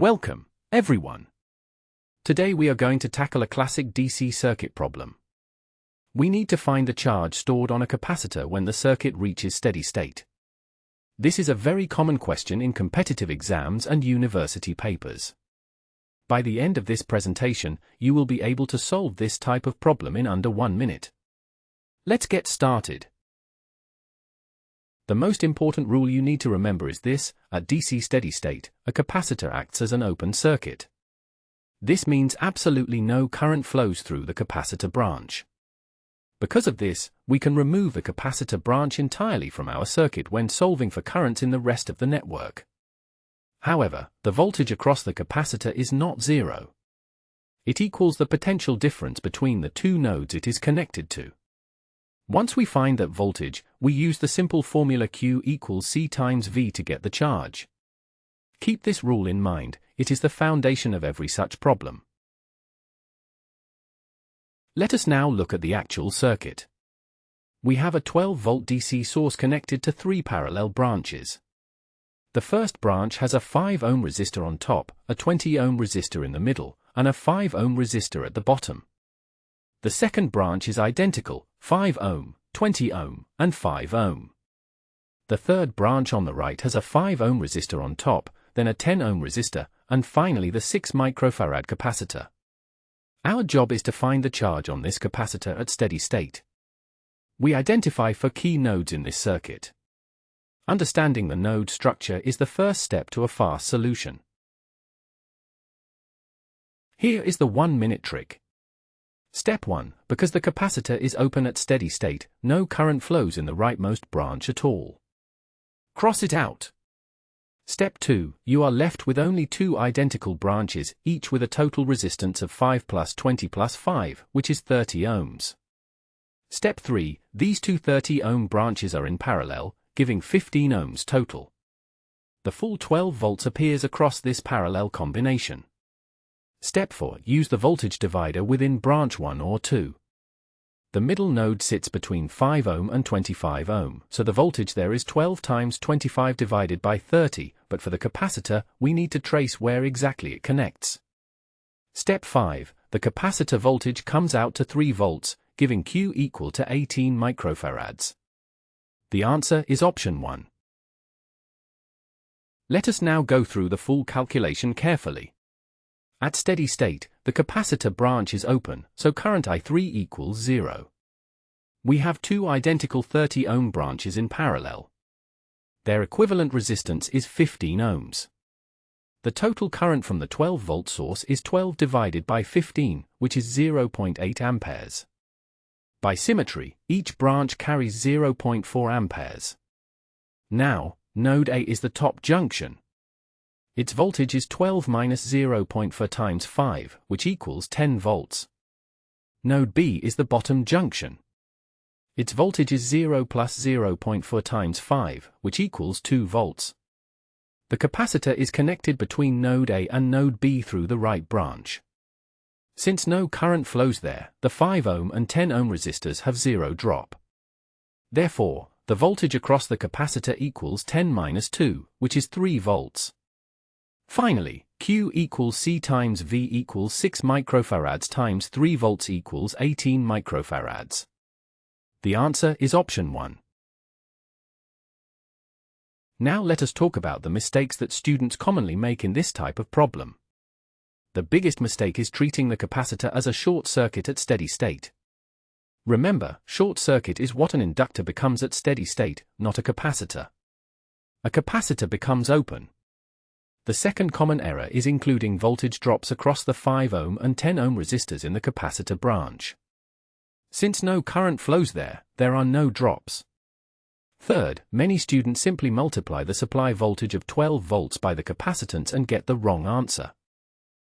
Welcome, everyone. Today we are going to tackle a classic DC circuit problem. We need to find the charge stored on a capacitor when the circuit reaches steady state. This is a very common question in competitive exams and university papers. By the end of this presentation, you will be able to solve this type of problem in under 1 minute. Let's get started. The most important rule you need to remember is this: at DC steady state, a capacitor acts as an open circuit. This means absolutely no current flows through the capacitor branch. Because of this, we can remove the capacitor branch entirely from our circuit when solving for currents in the rest of the network. However, the voltage across the capacitor is not zero. It equals the potential difference between the two nodes it is connected to. Once we find that voltage, we use the simple formula Q equals C times V to get the charge. Keep this rule in mind, it is the foundation of every such problem. Let us now look at the actual circuit. We have a 12-volt DC source connected to 3 parallel branches. The first branch has a 5-ohm resistor on top, a 20-ohm resistor in the middle, and a 5-ohm resistor at the bottom. The second branch is identical, 5-ohm, 20-ohm, and 5-ohm. The third branch on the right has a 5-ohm resistor on top, then a 10-ohm resistor, and finally the 6 microfarad capacitor. Our job is to find the charge on this capacitor at steady state. We identify 4 key nodes in this circuit. Understanding the node structure is the first step to a fast solution. Here is the 1-minute trick. Step 1. Because the capacitor is open at steady state, no current flows in the rightmost branch at all. Cross it out. Step 2. You are left with only 2 identical branches, each with a total resistance of 5 plus 20 plus 5, which is 30 ohms. Step 3. These two 30-ohm branches are in parallel, giving 15 ohms total. The full 12 volts appears across this parallel combination. Step 4. Use the voltage divider within branch 1 or 2. The middle node sits between 5 ohm and 25 ohm, so the voltage there is 12 times 25 divided by 30, but for the capacitor, we need to trace where exactly it connects. Step 5. The capacitor voltage comes out to 3 volts, giving Q equal to 18 microfarads. The answer is option 1. Let us now go through the full calculation carefully. At steady state, the capacitor branch is open, so current I3 equals 0. We have 2 identical 30-ohm branches in parallel. Their equivalent resistance is 15 ohms. The total current from the 12-volt source is 12 divided by 15, which is 0.8 amperes. By symmetry, each branch carries 0.4 amperes. Now, node A is the top junction. Its voltage is 12 minus 0.4 times 5, which equals 10 volts. Node B is the bottom junction. Its voltage is 0 plus 0.4 times 5, which equals 2 volts. The capacitor is connected between node A and node B through the right branch. Since no current flows there, the 5-ohm and 10-ohm resistors have 0 drop. Therefore, the voltage across the capacitor equals 10 minus 2, which is 3 volts. Finally, Q equals C times V equals 6 microfarads times 3 volts equals 18 microfarads. The answer is option 1. Now let us talk about the mistakes that students commonly make in this type of problem. The biggest mistake is treating the capacitor as a short circuit at steady state. Remember, short circuit is what an inductor becomes at steady state, not a capacitor. A capacitor becomes open. The second common error is including voltage drops across the 5-ohm and 10-ohm resistors in the capacitor branch. Since no current flows there, there are no drops. Third, many students simply multiply the supply voltage of 12 volts by the capacitance and get the wrong answer.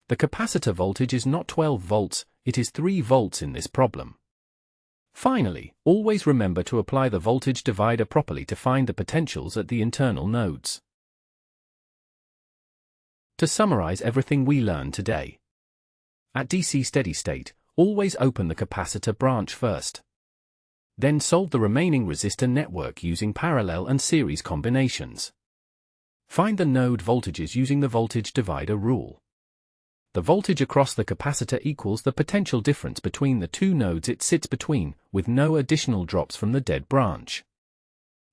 The capacitor voltage is not 12 volts, it is 3 volts in this problem. Finally, always remember to apply the voltage divider properly to find the potentials at the internal nodes. To summarize everything we learned today. At DC steady state, always open the capacitor branch first. Then solve the remaining resistor network using parallel and series combinations. Find the node voltages using the voltage divider rule. The voltage across the capacitor equals the potential difference between the two nodes it sits between, with no additional drops from the dead branch.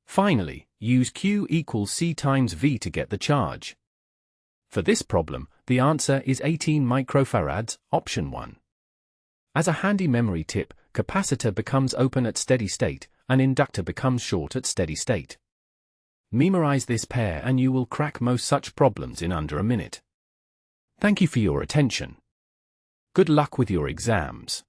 Finally, use Q equals C times V to get the charge. For this problem, the answer is 18 microfarads, option 1. As a handy memory tip, capacitor becomes open at steady state, and inductor becomes short at steady state. Memorize this pair and you will crack most such problems in under a minute. Thank you for your attention. Good luck with your exams.